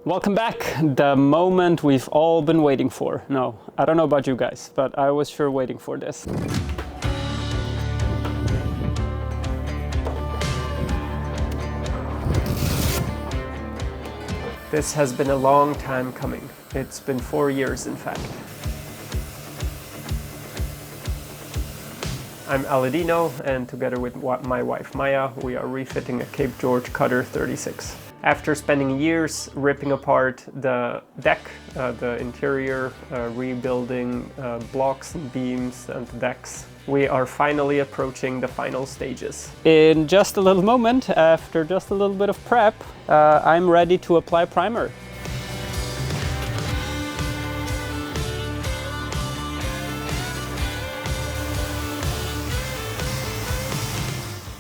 Welcome back, the moment we've all been waiting for. No, I don't know about you guys, but I was sure waiting for this. This has been a long time coming. It's been 4 years, in fact. I'm Aladino, and together with my wife Maya, we are refitting a Cape George Cutter 36. After spending years ripping apart the deck, the interior, rebuilding blocks and beams and decks, we are finally approaching the final stages. In just a little moment, after just a little bit of prep, I'm ready to apply primer.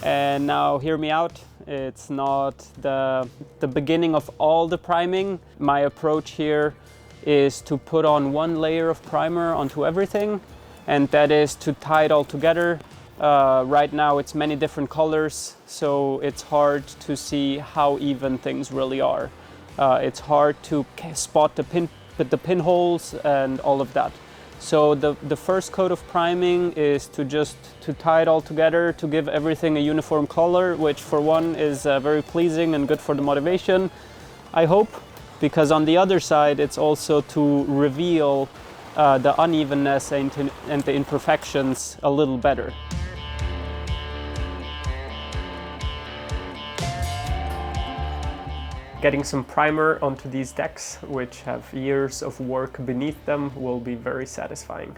And now hear me out. It's not the beginning of all the priming. My approach here is to put on one layer of primer onto everything, and that is to tie it all together. Right now it's many different colors, so it's hard to see how even things really are. It's hard to spot the pinholes and all of that. So the first coat of priming is to tie it all together, to give everything a uniform color, which for one is very pleasing and good for the motivation, I hope, because on the other side it's also to reveal the unevenness and the imperfections a little better. Getting some primer onto these decks, which have years of work beneath them, will be very satisfying.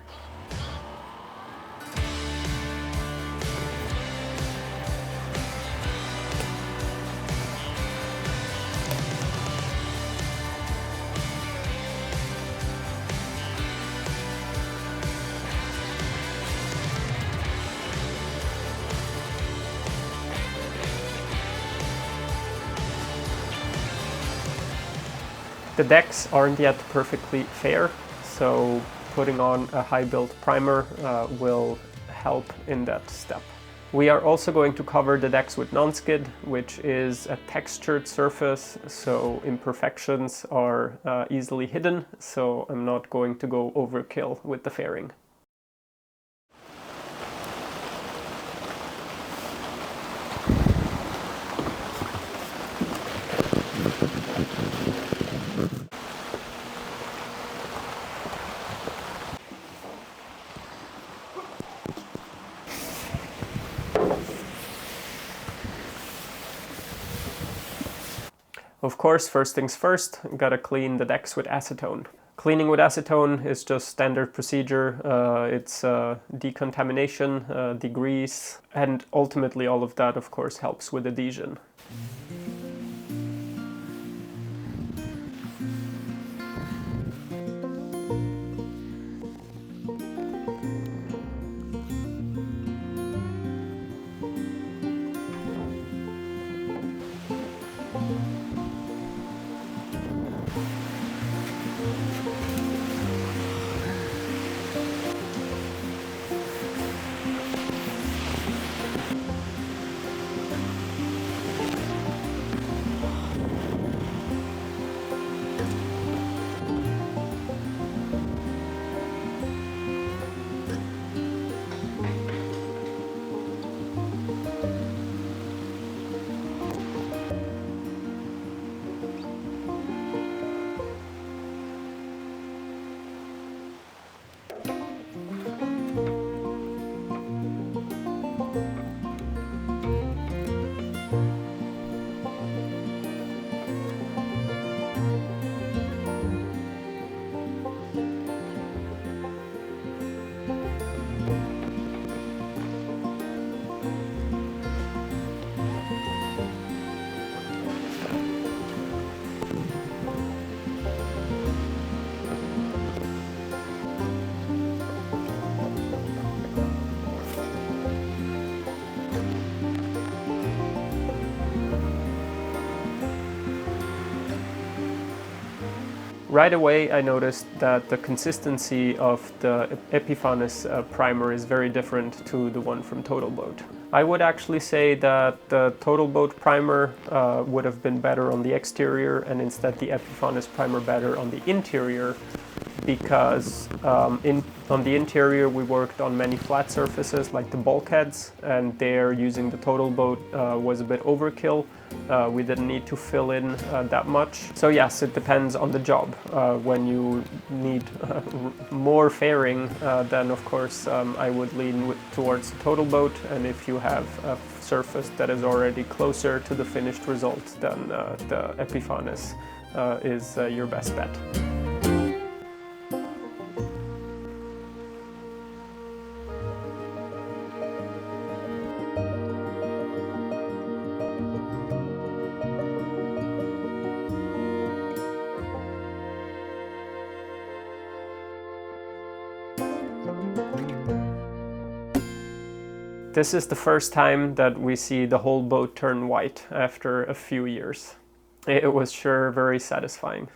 The decks aren't yet perfectly fair, so putting on a high-build primer will help in that step. We are also going to cover the decks with non-skid, which is a textured surface, so imperfections are easily hidden, so I'm not going to go overkill with the fairing. Of course, first things first, gotta clean the decks with acetone. Cleaning with acetone is just standard procedure. It's decontamination, degrease, and ultimately all of that, of course, helps with adhesion. Right away I noticed that the consistency of the Epiphanes primer is very different to the one from Total Boat. I would actually say that the Total Boat primer would have been better on the exterior, and instead the Epiphanes primer better on the interior, because on the interior we worked on many flat surfaces like the bulkheads, and there using the Total Boat was a bit overkill. We didn't need to fill in that much. So yes, it depends on the job. When you need more fairing, then of course I would lean towards the Total Boat, and if you have a surface that is already closer to the finished result, then the Epiphanes is your best bet. This is the first time that we see the whole boat turn white after a few years. It was sure very satisfying.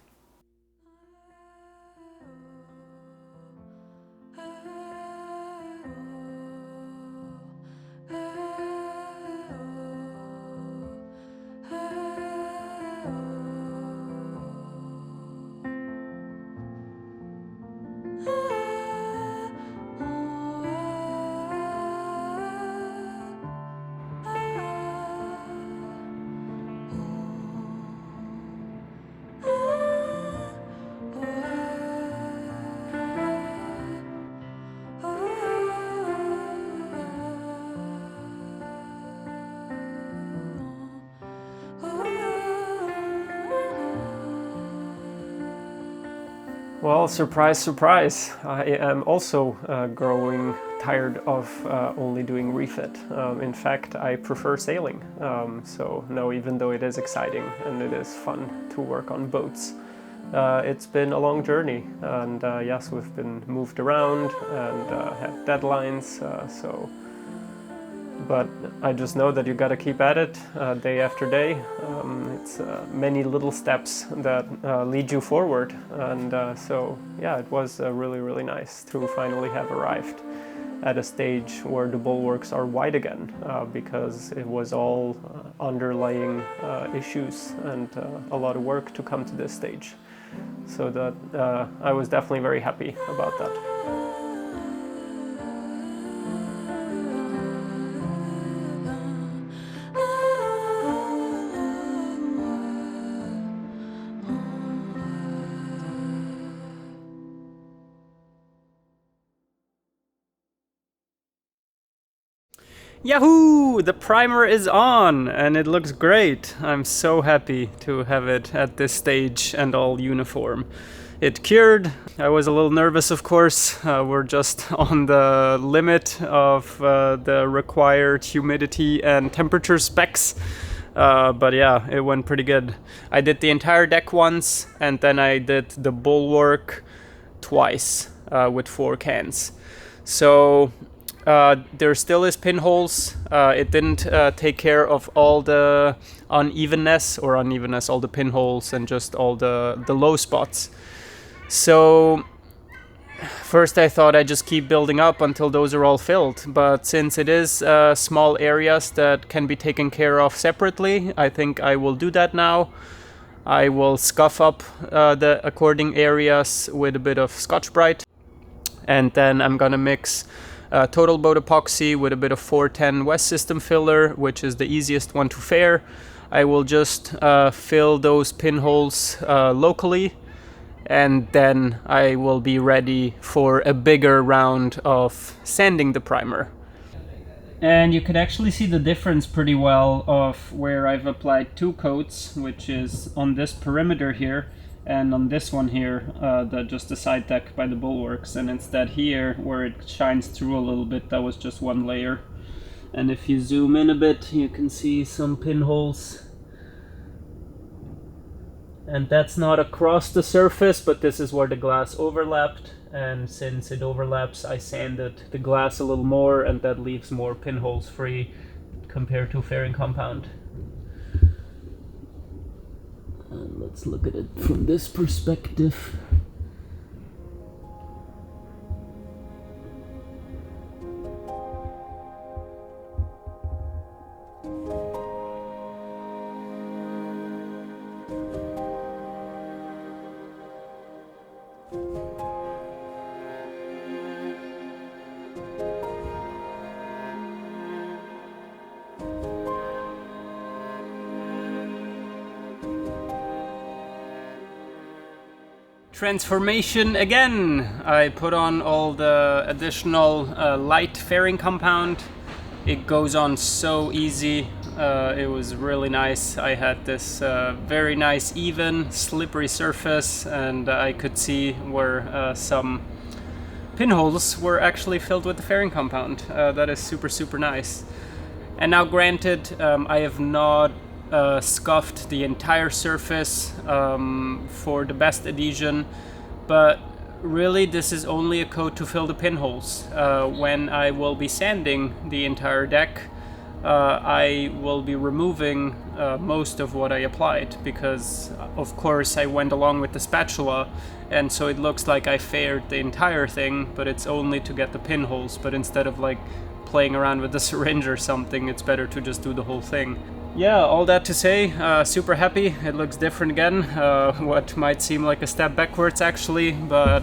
Well, surprise, surprise. I am also growing tired of only doing refit. In fact, I prefer sailing. So no, even though it is exciting and it is fun to work on boats, it's been a long journey. And yes, we've been moved around and had deadlines. But I just know that you got to keep at it day after day. It's many little steps that lead you forward, and so yeah, it was really, really nice to finally have arrived at a stage where the bulwarks are wide again, because it was all underlying issues and a lot of work to come to this stage. So that I was definitely very happy about that. Yahoo! The primer is on and it looks great. I'm so happy to have it at this stage and all uniform. It cured. I was a little nervous, of course. We're just on the limit of the required humidity and temperature specs. But yeah, it went pretty good. I did the entire deck once, and then I did the bulwark twice with 4 cans. So there still is pinholes. It didn't take care of all the unevenness, all the pinholes and just all the low spots. So first I thought I'd just keep building up until those are all filled, but since it is small areas that can be taken care of separately, I think I will do that now. I will scuff up the according areas with a bit of Scotch-Brite, and then I'm gonna mix Total Boat epoxy with a bit of 410 West System filler, which is the easiest one to fare. I will just fill those pinholes locally, and then I will be ready for a bigger round of sanding the primer. And you could actually see the difference pretty well of where I've applied 2 coats, which is on this perimeter here and on this one here, just the side deck by the bulwarks, and instead here where it shines through a little bit, that was just 1 layer. And if you zoom in a bit, you can see some pinholes. And that's not across the surface, but this is where the glass overlapped, and since it overlaps, I sanded the glass a little more, and that leaves more pinholes free compared to fairing compound. And let's look at it from this perspective. Transformation again! I put on all the additional light fairing compound. It goes on so easy. It was really nice. I had this very nice, even, slippery surface, and I could see where some pinholes were actually filled with the fairing compound. That is super, super nice. And now granted, I have not scuffed the entire surface for the best adhesion, but really this is only a coat to fill the pinholes. When I will be sanding the entire deck, I will be removing most of what I applied, because of course I went along with the spatula, and so it looks like I faired the entire thing, but it's only to get the pinholes. But instead of like playing around with the syringe or something, it's better to just do the whole thing. Yeah, all that to say, super happy. It looks different again, what might seem like a step backwards actually, but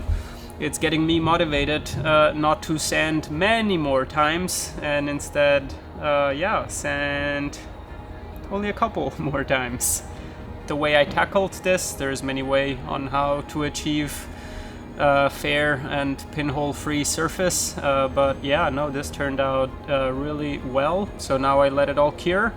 it's getting me motivated not to sand many more times, and instead, yeah, sand only a couple more times. The way I tackled this, there's many ways on how to achieve fair and pinhole-free surface, but yeah, no, this turned out really well. So now I let it all cure,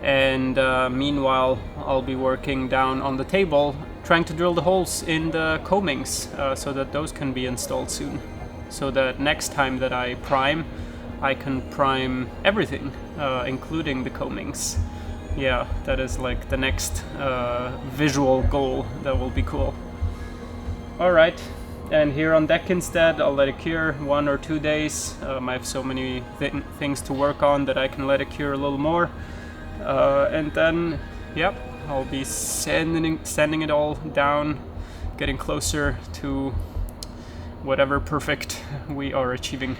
and meanwhile I'll be working down on the table trying to drill the holes in the coamings so that those can be installed soon, so that next time that I prime, I can prime everything, including the coamings. Yeah, that is like the next visual goal. That will be cool. Alright, and here on deck instead, I'll let it cure 1 or 2 days. I have so many things to work on that I can let it cure a little more. And then, yep, I'll be sanding it all down, getting closer to whatever perfect we are achieving.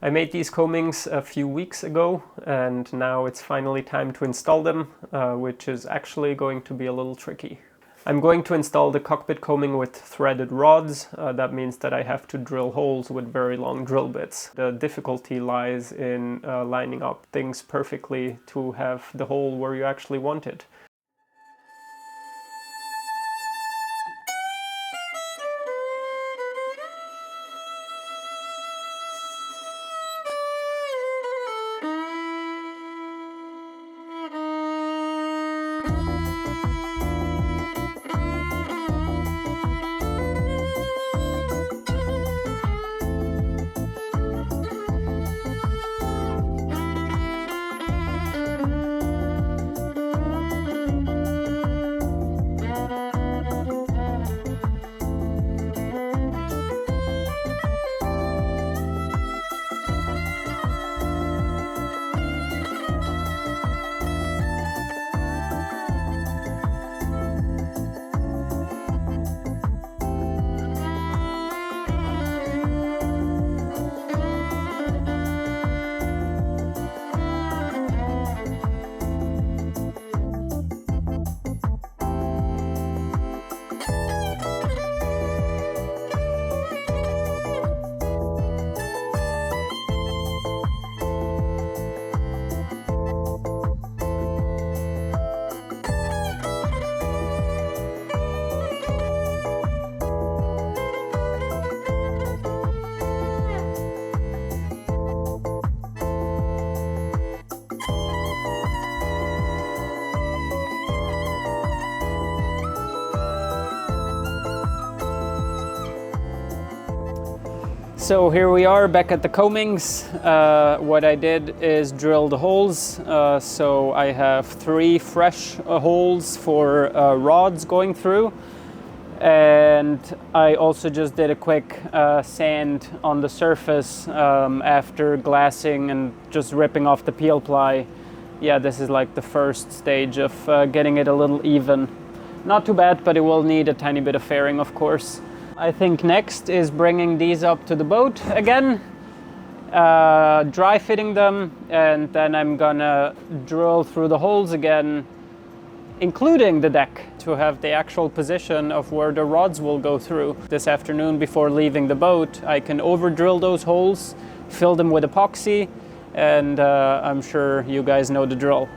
I made these coamings a few weeks ago, and now it's finally time to install them, which is actually going to be a little tricky. I'm going to install the cockpit coaming with threaded rods. That means that I have to drill holes with very long drill bits. The difficulty lies in lining up things perfectly to have the hole where you actually want it. So here we are back at the coamings. What I did is drill the holes. So I have 3 fresh holes for rods going through. And I also just did a quick sand on the surface after glassing and just ripping off the peel ply. Yeah, this is like the first stage of getting it a little even. Not too bad, but it will need a tiny bit of fairing, of course. I think next is bringing these up to the boat again, dry fitting them, and then I'm gonna drill through the holes again, including the deck, to have the actual position of where the rods will go through. This afternoon before leaving the boat, I can over drill those holes, fill them with epoxy, and I'm sure you guys know the drill.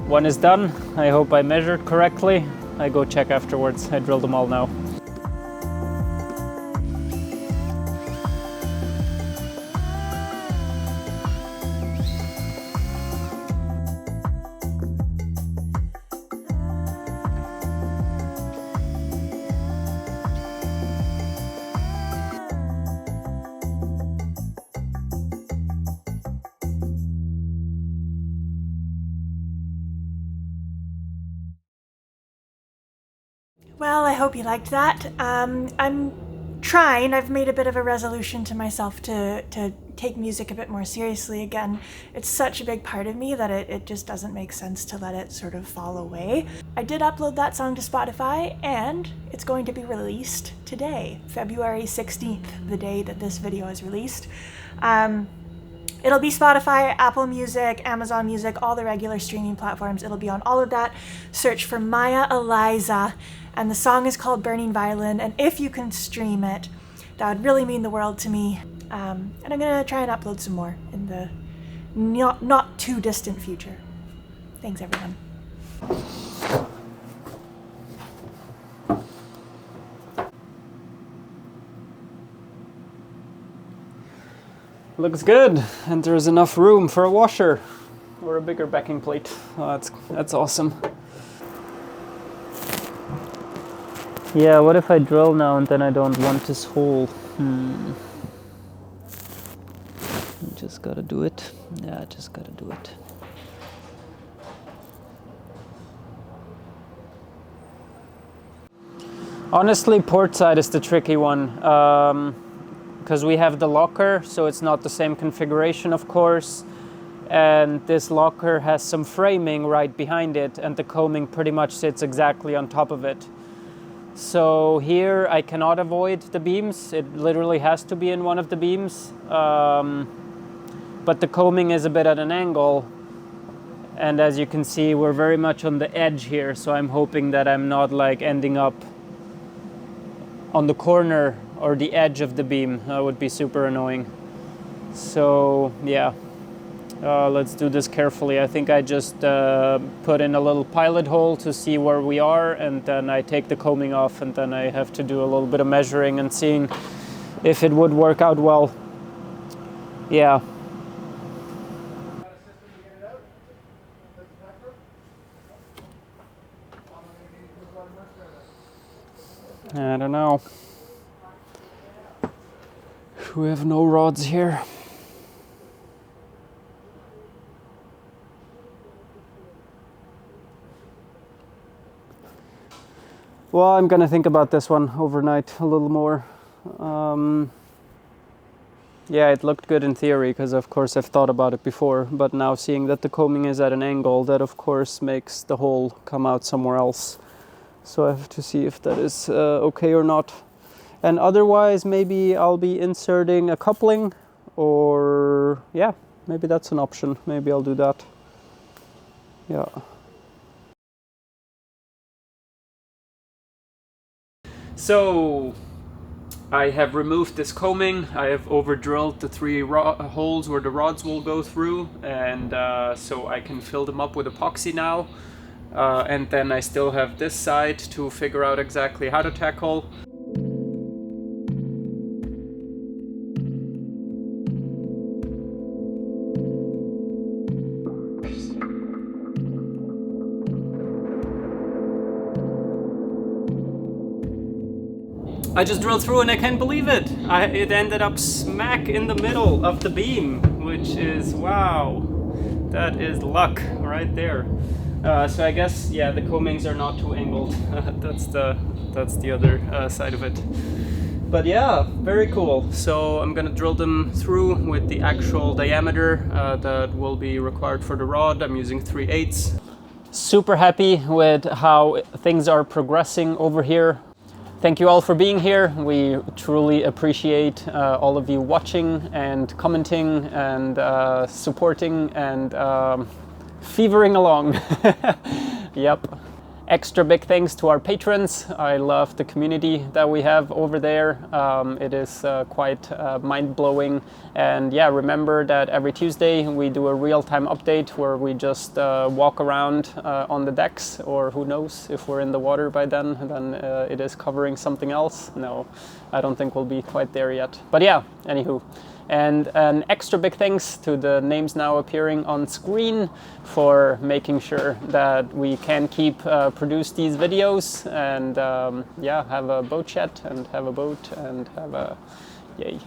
One is done. I hope I measured correctly. I go check afterwards. I drilled them all now. Well, I hope you liked that. I'm trying. I've made a bit of a resolution to myself to take music a bit more seriously again. It's such a big part of me that it just doesn't make sense to let it sort of fall away. I did upload that song to Spotify, and it's going to be released today, February 16th, the day that this video is released. It'll be Spotify, Apple Music, Amazon Music, all the regular streaming platforms. It'll be on all of that. Search for Maya Eliza, and the song is called Burning Violin, and if you can stream it, that would really mean the world to me. And I'm gonna try and upload some more in the not too distant future. Thanks, everyone. Looks good, and there's enough room for a washer or a bigger backing plate. Oh, that's awesome. Yeah, what if I drill now and then I don't want this hole? Just gotta do it. Yeah, just gotta do it. Honestly, port side is the tricky one. Because we have the locker, so it's not the same configuration, of course. And this locker has some framing right behind it, and the combing pretty much sits exactly on top of it. So here I cannot avoid the beams. It literally has to be in one of the beams. But the combing is a bit at an angle. And as you can see, we're very much on the edge here. So I'm hoping that I'm not like ending up on the corner or the edge of the beam. That would be super annoying. So yeah, let's do this carefully. I think I just put in a little pilot hole to see where we are, and then I take the combing off, and then I have to do a little bit of measuring and seeing if it would work out well. Yeah. I don't know. We have no rods here. Well, I'm gonna think about this one overnight a little more. Yeah, it looked good in theory because of course I've thought about it before, but now seeing that the combing is at an angle, that of course makes the hole come out somewhere else. So I have to see if that is okay or not. And otherwise maybe I'll be inserting a coupling, or yeah, maybe that's an option. Maybe I'll do that. Yeah. So I have removed this combing. I have over drilled the 3 holes where the rods will go through, and so I can fill them up with epoxy now. And then I still have this side to figure out exactly how to tackle. I just drilled through and I can't believe it. It ended up smack in the middle of the beam, which is, wow, that is luck right there. So I guess, yeah, the combings are not too angled. That's the other side of it. But yeah, very cool. So I'm gonna drill them through with the actual diameter that will be required for the rod. I'm using 3/8. Super happy with how things are progressing over here. Thank you all for being here. We truly appreciate all of you watching and commenting and supporting and fevering along. Yep. Extra big thanks to our patrons. I love the community that we have over there. It is quite mind-blowing. And yeah, remember that every Tuesday we do a real-time update where we just walk around on the decks, or who knows, if we're in the water by then it is covering something else. No, I don't think we'll be quite there yet. But yeah, anywho. And an extra big thanks to the names now appearing on screen for making sure that we can keep produce these videos and yeah, have a boat chat and have a boat and have a yay.